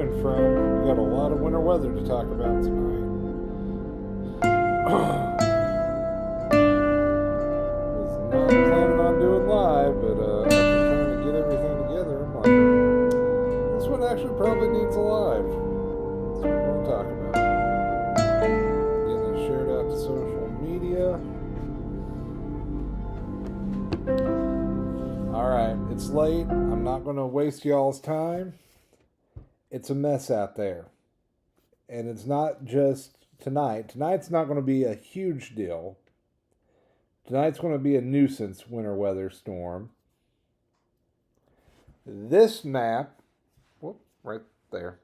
coming from. We got a lot of winter weather to talk about tonight. Was not planning on doing live, but after trying to get everything together, I'm like, this one actually probably needs a live. That's what we're going to talk about. Getting it shared out to social media. Alright, it's late. I'm not going to waste y'all's time. It's a mess out there. And it's not just tonight. Tonight's not going to be a huge deal. Tonight's going to be a nuisance winter weather storm. This map, whoop, right there.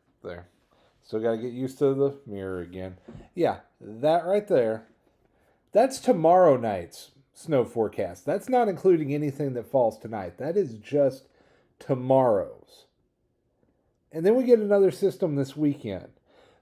Still got to get used to the mirror again. Yeah, that right there. That's tomorrow night's snow forecast. That's not including anything that falls tonight. That is just tomorrow's. And then we get another system this weekend.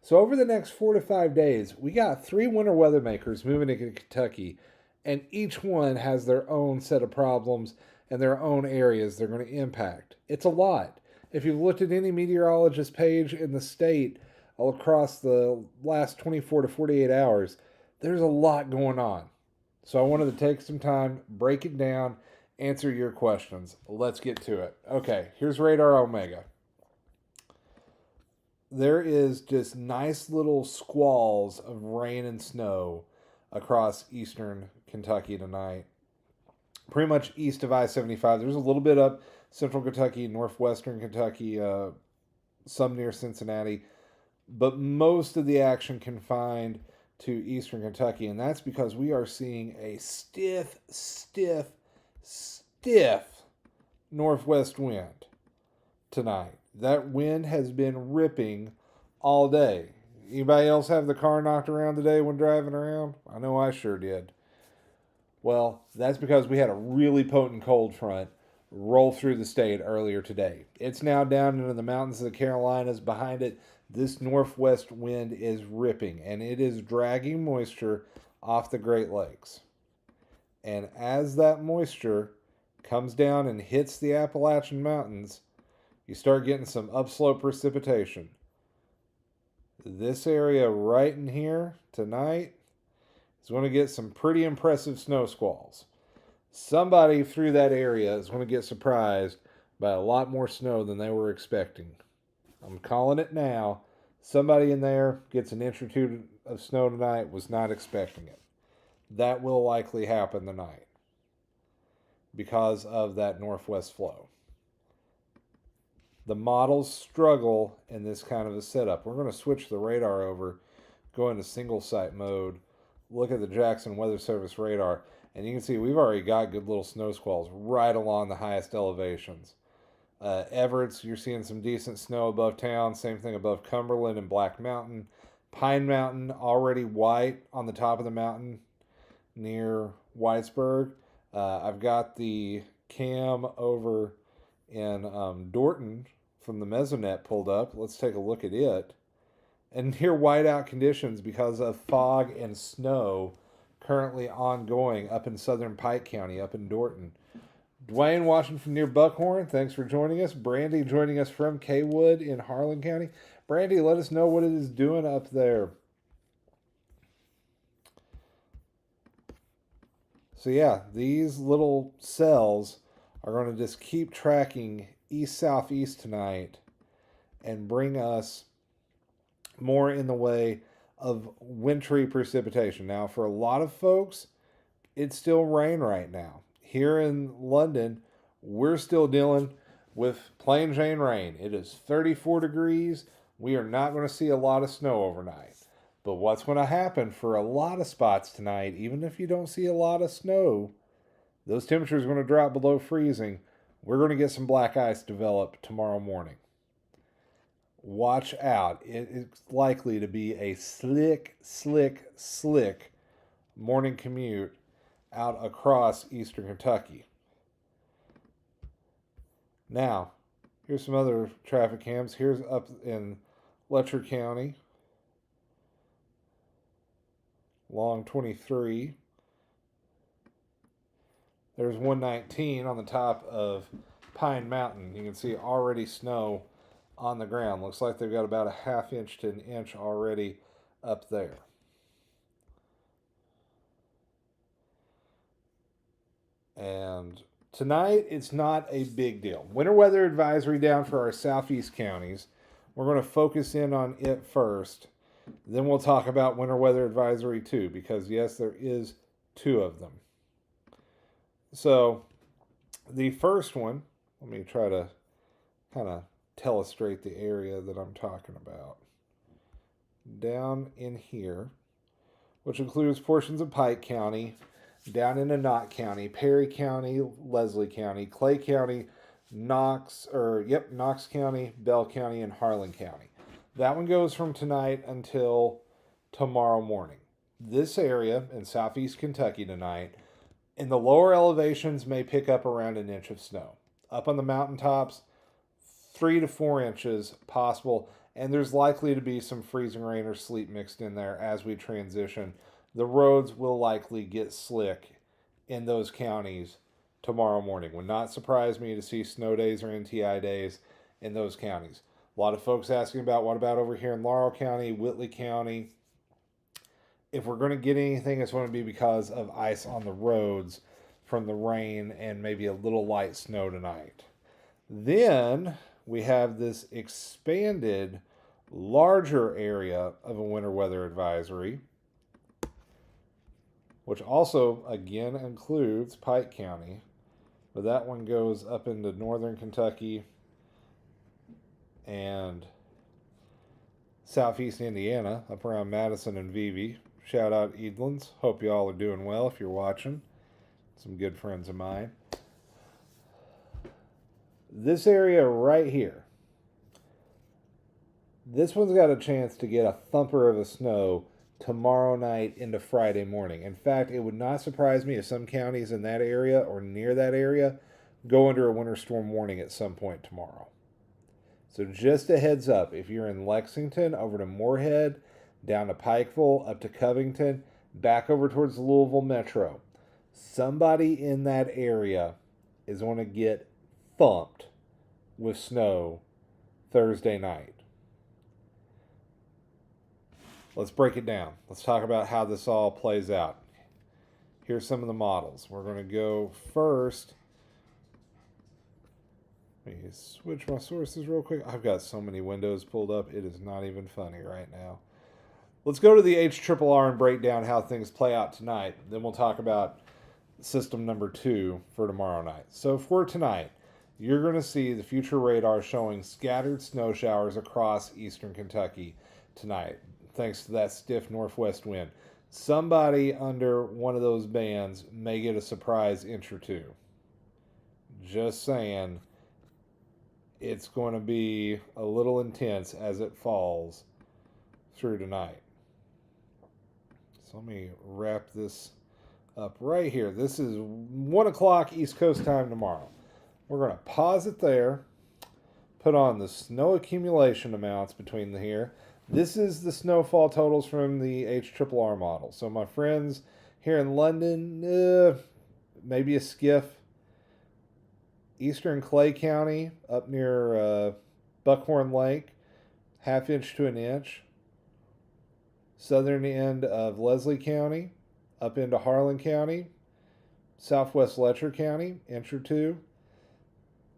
So over the next 4 to 5 days, we got 3 winter weather makers moving to Kentucky, and each one has their own set of problems and their own areas they're going to impact. It's a lot. If you've looked at any meteorologist page in the state all across the last 24 to 48 hours, there's a lot going on. So I wanted to take some time, break it down, answer your questions. Let's get to it. Okay, here's Radar Omega. There is just nice little squalls of rain and snow across eastern Kentucky tonight. Pretty much east of I-75. There's a little bit up central Kentucky, northwestern Kentucky, some near Cincinnati. But most of the action confined to eastern Kentucky. And that's because we are seeing a stiff northwest wind tonight. That wind has been ripping all day. Anybody else have the car knocked around today when driving around? I know I sure did. Well, that's because we had a really potent cold front roll through the state earlier today. It's now down into the mountains of the Carolinas. Behind it, this northwest wind is ripping, and it is dragging moisture off the Great Lakes. And as that moisture comes down and hits the Appalachian Mountains, you start getting some upslope precipitation. This area right in here tonight is going to get some pretty impressive snow squalls. Somebody through that area is going to get surprised by a lot more snow than they were expecting. I'm calling it now. Somebody in there gets an inch or two of snow tonight, was not expecting it. That will likely happen tonight because of that northwest flow. The models struggle in this kind of a setup. We're going to switch the radar over, go into single site mode, look at the Jackson Weather Service radar, and you can see we've already got good little snow squalls right along the highest elevations. Everett's, you're seeing some decent snow above town. Same thing above Cumberland and Black Mountain. Pine Mountain, already white on the top of the mountain near Whitesburg. I've got the cam over in Dorton from the Mesonet pulled up. Let's take a look at it. And near whiteout conditions because of fog and snow currently ongoing up in southern Pike County, up in Dorton. Dwayne watching from near Buckhorn, thanks for joining us. Brandy joining us from Kaywood in Harlan County. Brandy, let us know what it is doing up there. So yeah, these little cells are going to just keep tracking east-southeast tonight and bring us more in the way of wintry precipitation. Now, for a lot of folks, it's still rain right now. Here in London, we're still dealing with plain Jane rain. It is 34 degrees. We are not going to see a lot of snow overnight. But what's going to happen for a lot of spots tonight, even if you don't see a lot of snow, those temperatures are going to drop below freezing. We're going to get some black ice develop tomorrow morning. Watch out. It's likely to be a slick morning commute out across eastern Kentucky. Now, here's some other traffic cams. Here's up in Letcher County, along 23. There's 119 on the top of Pine Mountain. You can see already snow on the ground. Looks like they've got about a half inch to an inch already up there. And tonight, it's not a big deal. Winter weather advisory down for our southeast counties. We're going to focus in on it first. Then we'll talk about winter weather advisory 2, because yes, there is 2 of them. So the first one, let me try to kind of telestrate the area that I'm talking about. Down in here, which includes portions of Pike County, down into Knott County, Perry County, Leslie County, Clay County, Knox County, Bell County, and Harlan County. That one goes from tonight until tomorrow morning. This area in southeast Kentucky tonight, in the lower elevations, may pick up around an inch of snow. Up on the mountaintops, 3 to 4 inches possible, and there's likely to be some freezing rain or sleet mixed in there as we transition. The roads will likely get slick in those counties tomorrow morning. Would not surprise me to see snow days or NTI days in those counties. A lot of folks asking about what about over here in Laurel County, Whitley County. If we're going to get anything, it's going to be because of ice on the roads from the rain and maybe a little light snow tonight. Then we have this expanded, larger area of a winter weather advisory, which also, again, includes Pike County. But that one goes up into northern Kentucky and southeast Indiana, up around Madison and Vevey. Shout out Eadlands. Hope you all are doing well if you're watching. Some good friends of mine. This area right here, this one's got a chance to get a thumper of a snow tomorrow night into Friday morning. In fact, it would not surprise me if some counties in that area or near that area go under a winter storm warning at some point tomorrow. So just a heads up, if you're in Lexington, over to Moorhead, down to Pikeville, up to Covington, back over towards the Louisville Metro, somebody in that area is going to get thumped with snow Thursday night. Let's break it down. Let's talk about how this all plays out. Here's some of the models. We're going to go first. Let me switch my sources real quick. I've got so many windows pulled up. It is not even funny right now. Let's go to the HRRR and break down how things play out tonight. Then we'll talk about system number 2 for tomorrow night. So for tonight, you're going to see the future radar showing scattered snow showers across eastern Kentucky tonight, thanks to that stiff northwest wind. Somebody under one of those bands may get a surprise inch or 2. Just saying, it's going to be a little intense as it falls through tonight. So let me wrap this up right here. This is 1 o'clock East Coast time tomorrow. We're going to pause it there, put on the snow accumulation amounts between here. This is the snowfall totals from the HRRR model. So my friends here in London, maybe a skiff. Eastern Clay County, up near Buckhorn Lake, half inch to an inch. Southern end of Leslie County, up into Harlan County. Southwest Letcher County, inch or 2.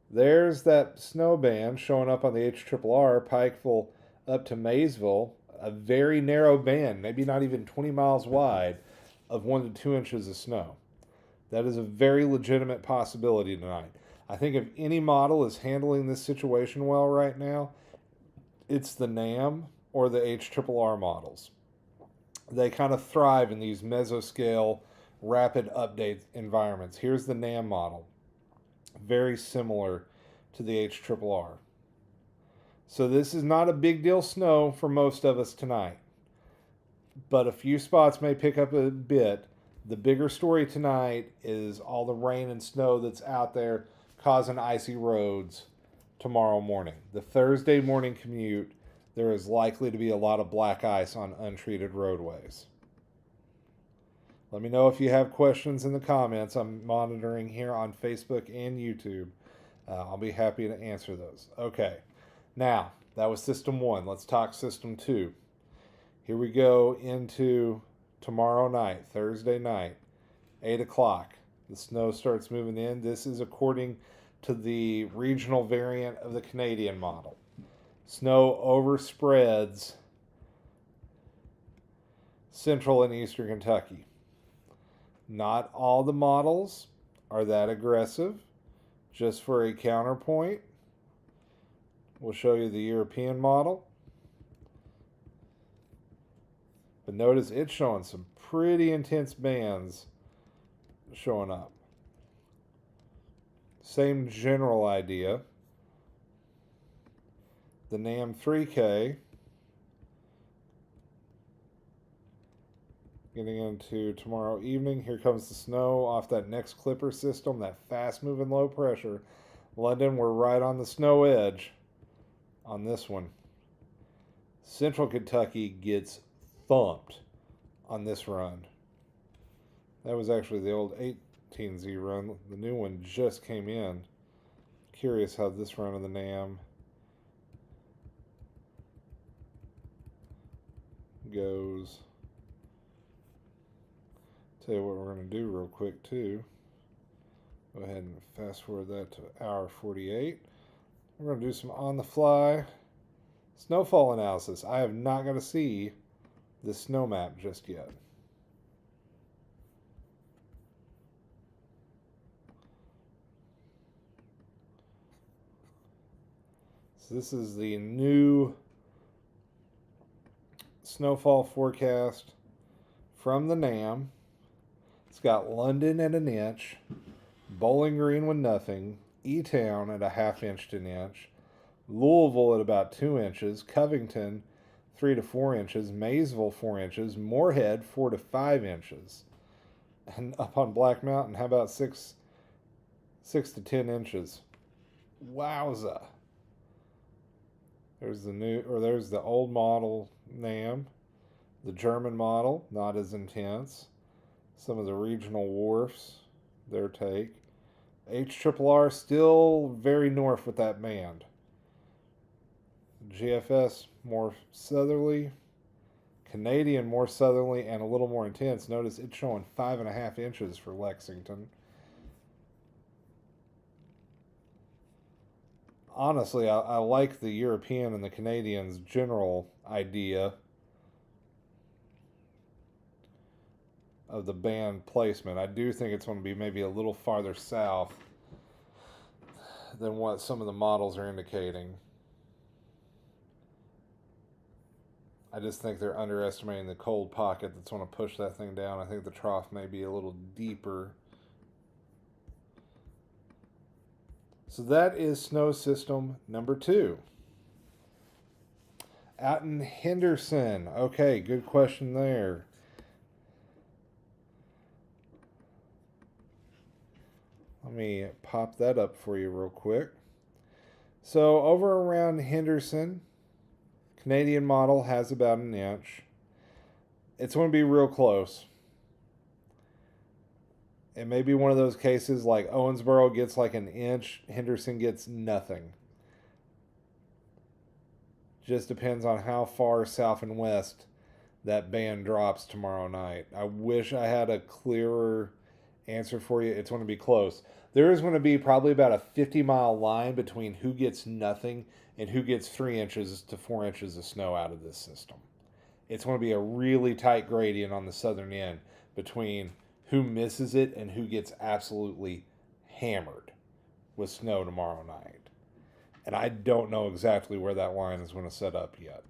There's that snow band showing up on the HRRR, Pikeville up to Maysville, a very narrow band, maybe not even 20 miles wide, of 1 to 2 inches of snow. That is a very legitimate possibility tonight. I think if any model is handling this situation well right now, it's the NAM or the HRRR models. They kind of thrive in these mesoscale, rapid update environments. Here's the NAM model. Very similar to the HRRR. So this is not a big deal snow for most of us tonight. But a few spots may pick up a bit. The bigger story tonight is all the rain and snow that's out there causing icy roads tomorrow morning. The Thursday morning commute, there is likely to be a lot of black ice on untreated roadways. Let me know if you have questions in the comments. I'm monitoring here on Facebook and YouTube. I'll be happy to answer those. Okay, Now, that was system 1. Let's talk system 2. Here we go into tomorrow night, Thursday night, 8 o'clock. The snow starts moving in. This is according to the regional variant of the Canadian model. Snow overspreads central and eastern Kentucky. Not all the models are that aggressive. Just for a counterpoint, we'll show you the European model. But notice it's showing some pretty intense bands showing up. Same general idea. The NAM 3K, getting into tomorrow evening. Here comes the snow off that next clipper system, that fast moving low pressure. London, we're right on the snow edge on this one. Central Kentucky gets thumped on this run. That was actually the old 18Z run. The new one just came in. Curious how this run of the NAM goes. Tell you what we're going to do real quick too. Go ahead and fast forward that to hour 48. We're going to do some on the fly snowfall analysis. I have not got to see the snow map just yet. So this is the new snowfall forecast from the NAM. It's got London at 1 inch, Bowling Green with nothing, E-Town at 1/2 inch to 1 inch, Louisville at about 2 inches, Covington 3 to 4 inches, Maysville 4 inches, Moorhead 4 to 5 inches. And up on Black Mountain, how about 6 to 10 inches? Wowza. There's the old model NAM, the German model, not as intense. Some of the regional wharfs, their take. HRRR still very north with that band. GFS more southerly. Canadian more southerly and a little more intense. Notice it's showing 5.5 inches for Lexington. Honestly, I like the European and the Canadian's general idea of the band placement. I do think it's going to be maybe a little farther south than what some of the models are indicating. I just think they're underestimating the cold pocket that's going to push that thing down. I think the trough may be a little deeper. So that is snow system number 2. Out in Henderson. Okay, good question there. Let me pop that up for you real quick. So over around Henderson, Canadian model has about 1 inch. It's going to be real close. It may be one of those cases like Owensboro gets like 1 inch, Henderson gets nothing. Just depends on how far south and west that band drops tomorrow night. I wish I had a clearer answer for you. It's going to be close. There is going to be probably about a 50-mile line between who gets nothing and who gets 3 inches to 4 inches of snow out of this system. It's going to be a really tight gradient on the southern end between who misses it and who gets absolutely hammered with snow tomorrow night. And I don't know exactly where that line is going to set up yet.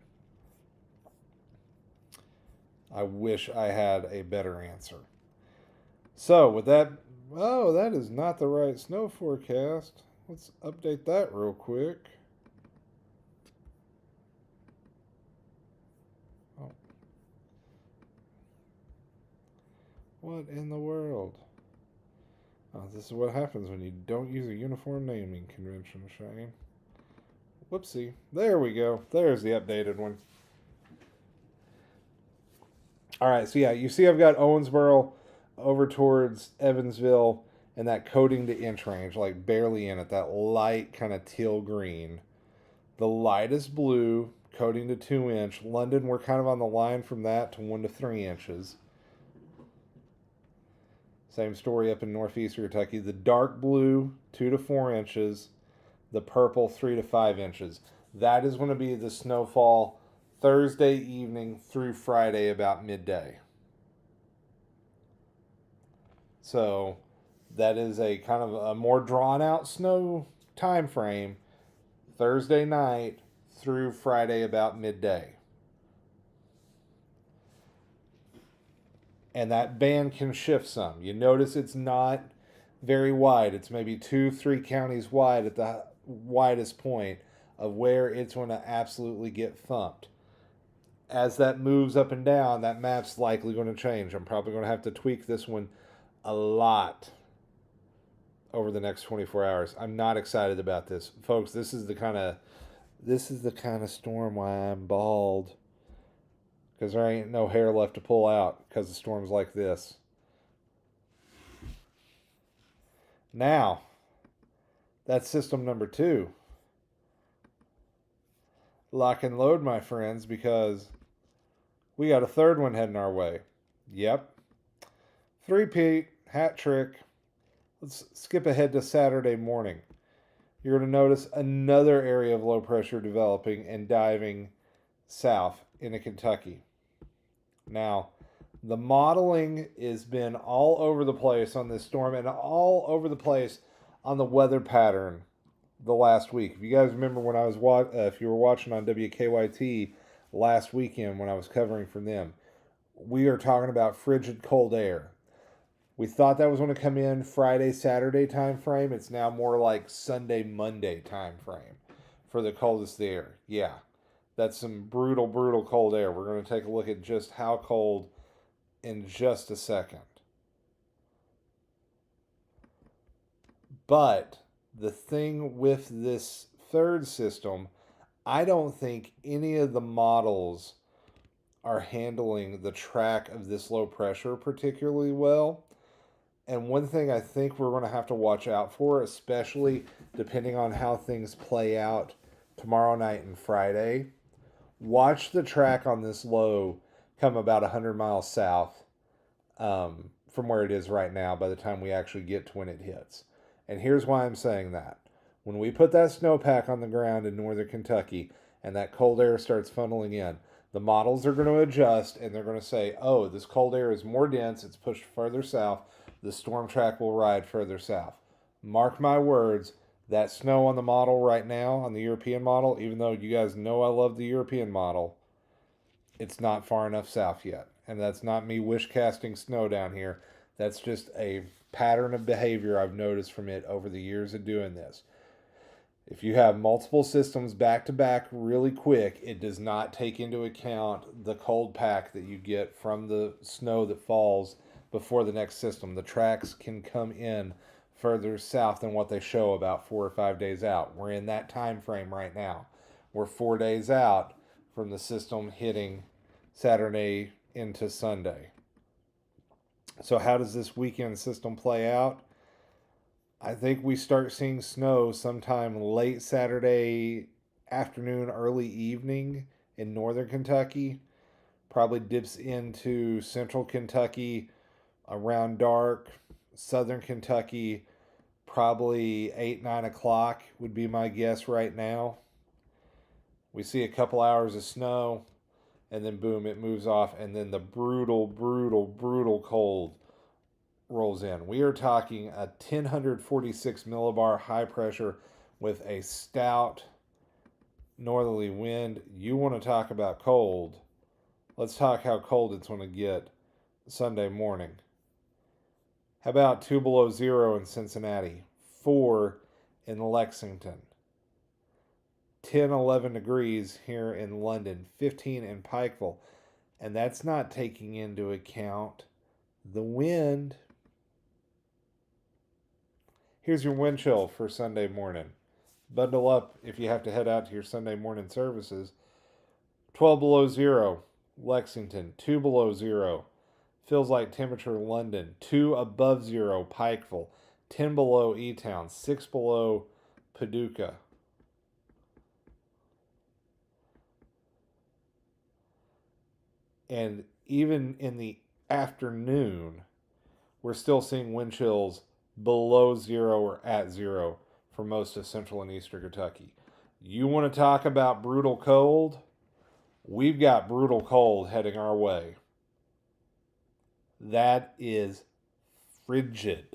I wish I had a better answer. So with that, oh, that is not the right snow forecast. Let's update that real quick. Oh. What in the world? Oh, this is what happens when you don't use a uniform naming convention, Shane. Whoopsie. There we go. There's the updated one. All right, so yeah, you see I've got Owensboro over towards Evansville and that coating to inch range, like barely in it, that light kind of teal green. The lightest blue, coating to 2 inch. London, we're kind of on the line from that to 1 to 3 inches. Same story up in northeastern Kentucky. The dark blue, 2 to 4 inches. The purple, 3 to 5 inches. That is going to be the snowfall Thursday evening through Friday about midday. So that is a kind of a more drawn out snow time frame, Thursday night through Friday about midday. And that band can shift some. You notice it's not very wide. It's maybe 2-3 counties wide at the widest point of where it's going to absolutely get thumped. As that moves up and down, that map's likely going to change. I'm probably going to have to tweak this one a lot over the next 24 hours. I'm not excited about this. Folks, this is the kind of storm why I'm bald. Because there ain't no hair left to pull out because of storms like this. Now, that's system number 2. Lock and load, my friends, because we got a third one heading our way. Yep. 3-peat, hat trick. Let's skip ahead to Saturday morning. You're going to notice another area of low pressure developing and diving south into Kentucky. Now, the modeling has been all over the place on this storm and all over the place on the weather pattern the last week. If you guys remember when I was if you were watching on WKYT last weekend when I was covering for them, we are talking about frigid cold air. We thought that was going to come in Friday, Saturday time frame. It's now more like Sunday, Monday time frame for the coldest air. Yeah, that's some brutal, brutal cold air. We're going to take a look at just how cold in just a second. But the thing with this third system, I don't think any of the models are handling the track of this low pressure particularly well. And one thing I think we're going to have to watch out for, especially depending on how things play out tomorrow night and Friday, watch the track on this low come about 100 miles south from where it is right now by the time we actually get to when it hits. And here's why I'm saying that. When we put that snowpack on the ground in northern Kentucky and that cold air starts funneling in, the models are going to adjust and they're going to say, oh, this cold air is more dense, it's pushed further south, the storm track will ride further south. Mark my words, that snow on the model right now, on the European model, even though you guys know I love the European model, it's not far enough south yet. And that's not me wish casting snow down here. That's just a pattern of behavior I've noticed from it over the years of doing this. If you have multiple systems back to back really quick, it does not take into account the cold pack that you get from the snow that falls before the next system. The tracks can come in further south than what they show about 4 or 5 days out. We're in that time frame right now. We're 4 days out from the system hitting Saturday into Sunday. So how does this weekend system play out? I think we start seeing snow sometime late Saturday afternoon, early evening in northern Kentucky. Probably dips into central Kentucky around dark. Southern Kentucky, probably 8, 9 o'clock would be my guess right now. We see a couple hours of snow, and then boom, it moves off, and then the brutal, brutal, brutal cold rolls in. We are talking a 1046 millibar high pressure with a stout northerly wind. You want to talk about cold? Let's talk how cold it's going to get Sunday morning. How about 2 below zero in Cincinnati, 4 in Lexington, 10, 11 degrees here in London, 15 in Pikeville, and that's not taking into account the wind. Here's your wind chill for Sunday morning. Bundle up if you have to head out to your Sunday morning services. 12 below zero, Lexington, 2 below zero. Feels like temperature London, 2 above zero Pikeville, 10 below E-Town, 6 below Paducah. And even in the afternoon, we're still seeing wind chills below zero or at zero for most of central and eastern Kentucky. You want to talk about brutal cold? We've got brutal cold heading our way. That is frigid.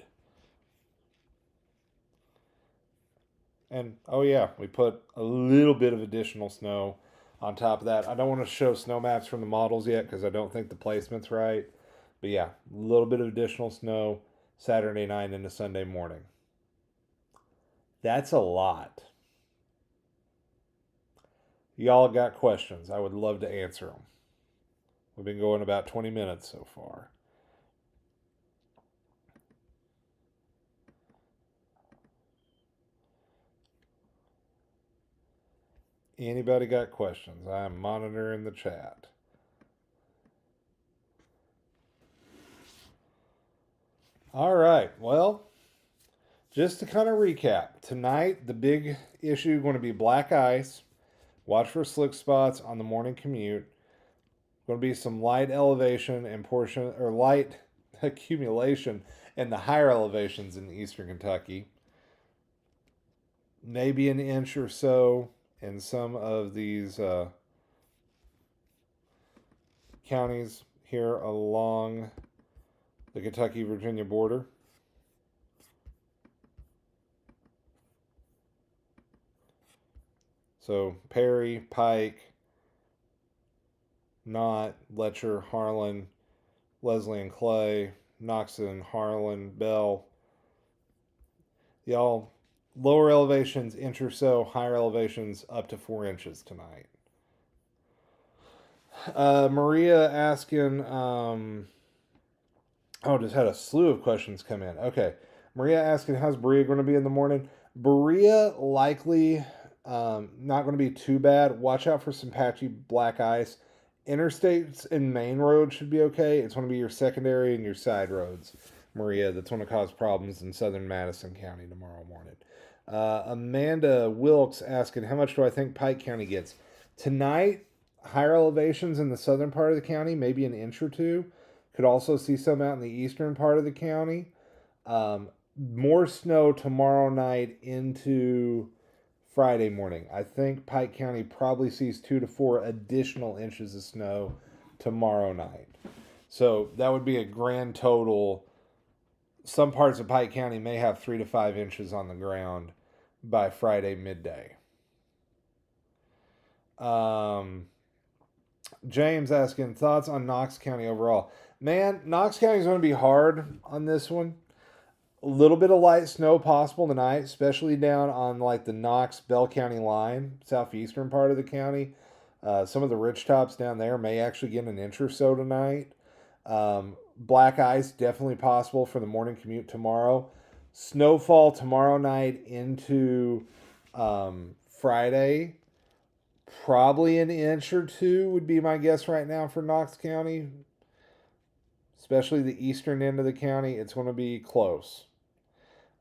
And oh yeah, we put a little bit of additional snow on top of that. I don't want to show snow maps from the models yet because I don't think the placement's right. But yeah, a little bit of additional snow Saturday night into Sunday morning. That's a lot. Y'all got questions. I would love to answer them. We've been going about 20 minutes so far. Anybody got questions? I am monitoring the chat. All right. Well, just to kind of recap, tonight the big issue going to be black ice. Watch for slick spots on the morning commute. Going to be some light elevation and light accumulation in the higher elevations in eastern Kentucky. Maybe an inch or so in some of these counties here along the Kentucky-Virginia border. So Perry, Pike, Knott, Letcher, Harlan, Leslie and Clay, Knoxon, Harlan, Bell. Y'all, lower elevations, inch or so, higher elevations up to 4 inches tonight. Maria asking, just had a slew of questions come in. Okay. Maria asking, how's Berea going to be in the morning? Berea likely not going to be too bad. Watch out for some patchy black ice. Interstates and main roads should be okay. It's going to be your secondary and your side roads, Maria, that's going to cause problems in southern Madison County tomorrow morning. Amanda Wilkes asking, how much do I think Pike County gets? Tonight, higher elevations in the southern part of the county, maybe an inch or two. Could also see some out in the eastern part of the county. More snow tomorrow night into Friday morning. I think Pike County probably sees 2 to 4 additional inches of snow tomorrow night. So that would be a grand total. Some parts of Pike County may have 3 to 5 inches on the ground by Friday midday. James asking, thoughts on Knox County overall? Man, Knox County is going to be hard on this one. A little bit of light snow possible tonight, especially down on like the Knox-Bell County line, southeastern part of the county. Some of the ridge tops down there may actually get an inch or so tonight. Black ice definitely possible for the morning commute tomorrow. Snowfall tomorrow night into Friday. Probably an inch or two would be my guess right now for Knox County. Especially the eastern end of the county. It's going to be close.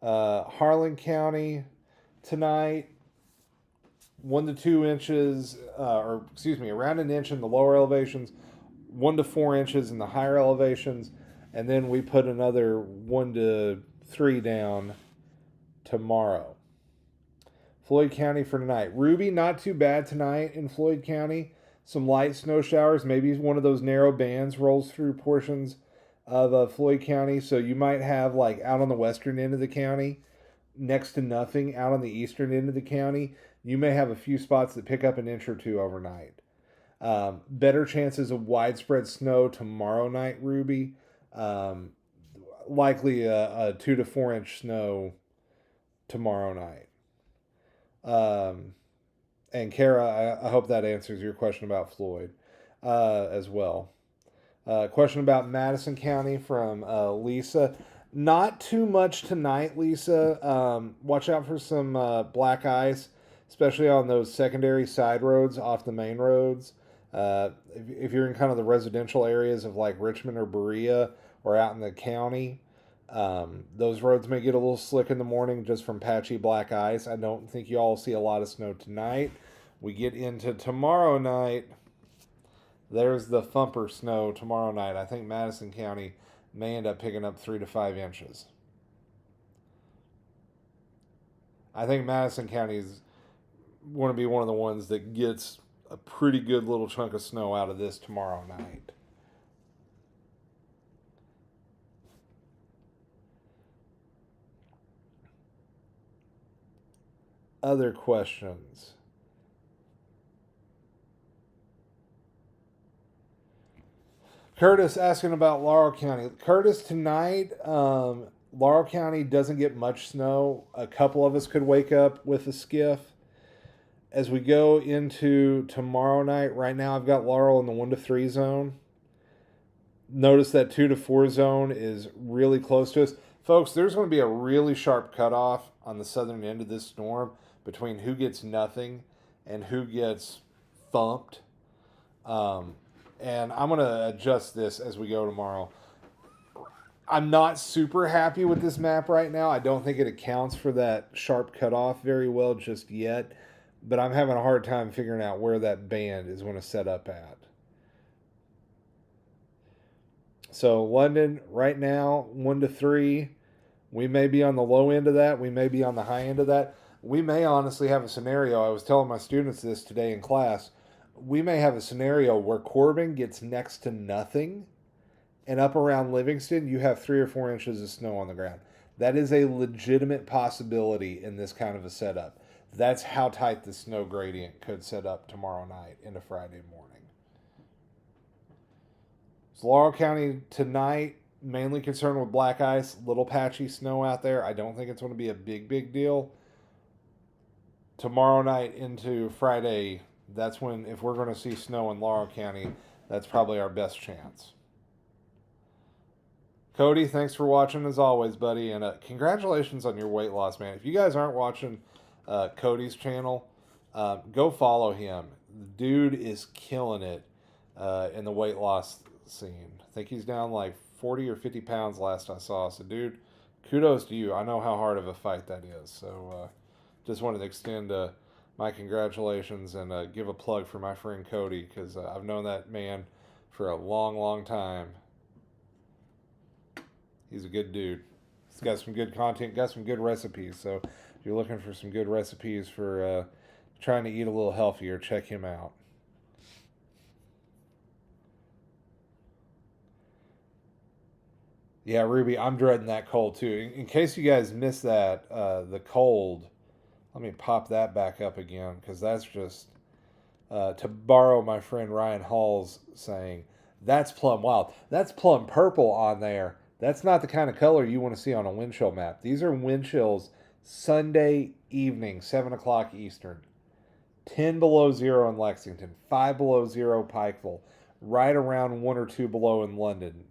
Harlan County tonight, 1 to 2 inches, around an inch in the lower elevations, 1 to 4 inches in the higher elevations, and then we put another 1 to 3 down tomorrow. Floyd County for tonight. Ruby, not too bad tonight in Floyd County. Some light snow showers. Maybe one of those narrow bands rolls through portions of Floyd County. So you might have like out on the western end of the county, next to nothing out on the eastern end of the county. You may have a few spots that pick up an inch or two overnight. Better chances of widespread snow tomorrow night, Ruby. Likely a 2 to 4 inch snow tomorrow night. And Kara, I hope that answers your question about Floyd as well. Question about Madison County from Lisa. Not too much tonight, Lisa. Watch out for some black ice, especially on those secondary side roads off the main roads. If you're in kind of the residential areas of like Richmond or Berea or out in the county, those roads may get a little slick in the morning just from patchy black ice. I don't think you all see a lot of snow tonight. We get into tomorrow night. There's the thumper snow tomorrow night. I think Madison County may end up picking up 3 to 5 inches. I think Madison County is going to be one of the ones that gets a pretty good little chunk of snow out of this tomorrow night. Other questions? Curtis asking about Laurel County. Curtis, tonight, Laurel County doesn't get much snow. A couple of us could wake up with a skiff. As we go into tomorrow night, right now I've got Laurel in the 1 to 3 zone. Notice that 2 to 4 zone is really close to us. Folks, there's going to be a really sharp cutoff on the southern end of this storm between who gets nothing and who gets thumped. And I'm going to adjust this as we go tomorrow. I'm not super happy with this map right now. I don't think it accounts for that sharp cutoff very well just yet. But I'm having a hard time figuring out where that band is going to set up at. So London, right now, 1 to 3. We may be on the low end of that. We may be on the high end of that. We may honestly have a scenario. I was telling my students this today in class. We may have a scenario where Corbin gets next to nothing, and up around Livingston, you have 3 or 4 inches of snow on the ground. That is a legitimate possibility in this kind of a setup. That's how tight the snow gradient could set up tomorrow night into Friday morning. So Laurel County tonight, mainly concerned with black ice, little patchy snow out there. I don't think it's going to be a big deal. Tomorrow night into Friday, that's when, if we're going to see snow in Laurel County, that's probably our best chance. Cody, thanks for watching as always, buddy, and congratulations on your weight loss, man. If you guys aren't watching Cody's channel, go follow him. The dude is killing it in the weight loss scene. I think he's down like 40 or 50 pounds last I saw. So, dude, kudos to you. I know how hard of a fight that is. So, just wanted to extend my congratulations and give a plug for my friend Cody, because I've known that man for a long time. He's a good dude. He's got some good content, got some good recipes. So if you're looking for some good recipes for trying to eat a little healthier, check him out. Yeah, Ruby, I'm dreading that cold too. In case you guys missed that, the cold, let me pop that back up again, because that's just, to borrow my friend Ryan Hall's saying, that's plum wild. That's plum purple on there. That's not the kind of color you want to see on a wind chill map. These are wind chills Sunday evening, 7 o'clock Eastern. 10 below zero in Lexington, 5 below zero Pikeville, right around 1 or 2 below in London,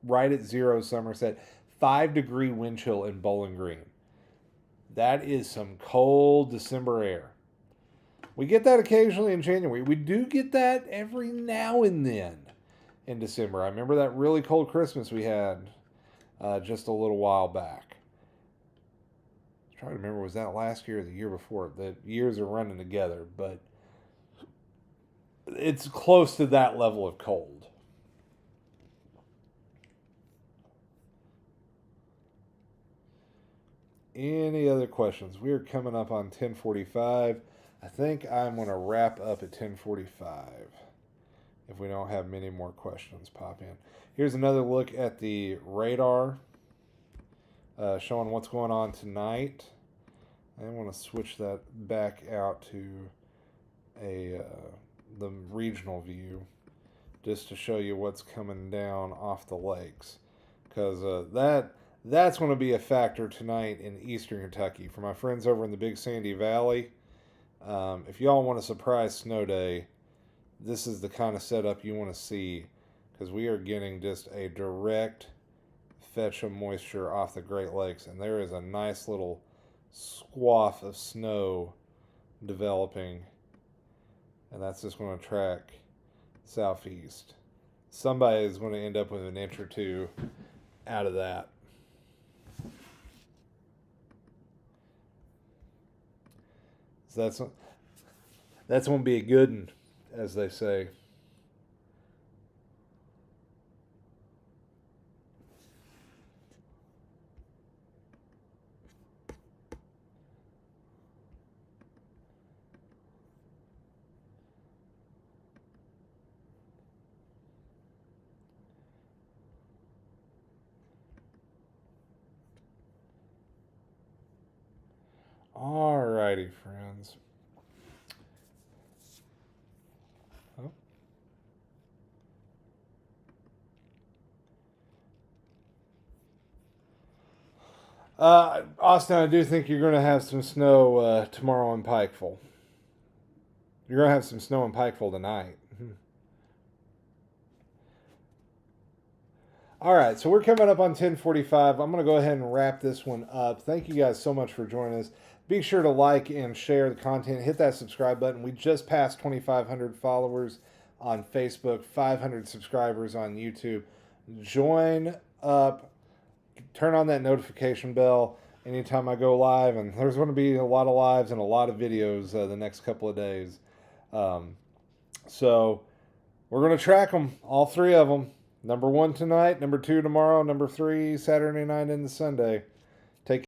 right at 0 Somerset, 5-degree wind chill in Bowling Green. That is some cold December air. We get that occasionally in January. We do get that every now and then in December. I remember that really cold Christmas we had just a little while back. I'm trying to remember, was that last year or the year before? The years are running together, but it's close to that level of cold. Any other questions? We are coming up on 10:45. I think I'm going to wrap up at 10:45 if we don't have many more questions pop in. Here's another look at the radar showing what's going on tonight. I want to switch that back out to the regional view just to show you what's coming down off the lakes, because that's going to be a factor tonight in eastern Kentucky. For my friends over in the Big Sandy Valley, if y'all want a surprise snow day, this is the kind of setup you want to see, because we are getting just a direct fetch of moisture off the Great Lakes, and there is a nice little swath of snow developing, and that's just going to track southeast. Somebody is going to end up with an inch or two out of that. So that's going to be a good one, as they say. Alrighty, friends. Austin, I do think you're going to have some snow tomorrow in Pikeville. You're going to have some snow in Pikeville tonight. All right, so we're coming up on 10:45. I'm going to go ahead and wrap this one up. Thank you guys so much for joining us. Be sure to like and share the content. Hit that subscribe button. We just passed 2,500 followers on Facebook, 500 subscribers on YouTube. Join up. Turn on that notification bell anytime I go live, and there's going to be a lot of lives and a lot of videos the next couple of days. So we're going to track them, all 3 of them. Number 1 tonight, number 2 tomorrow, number 3 Saturday night into Sunday.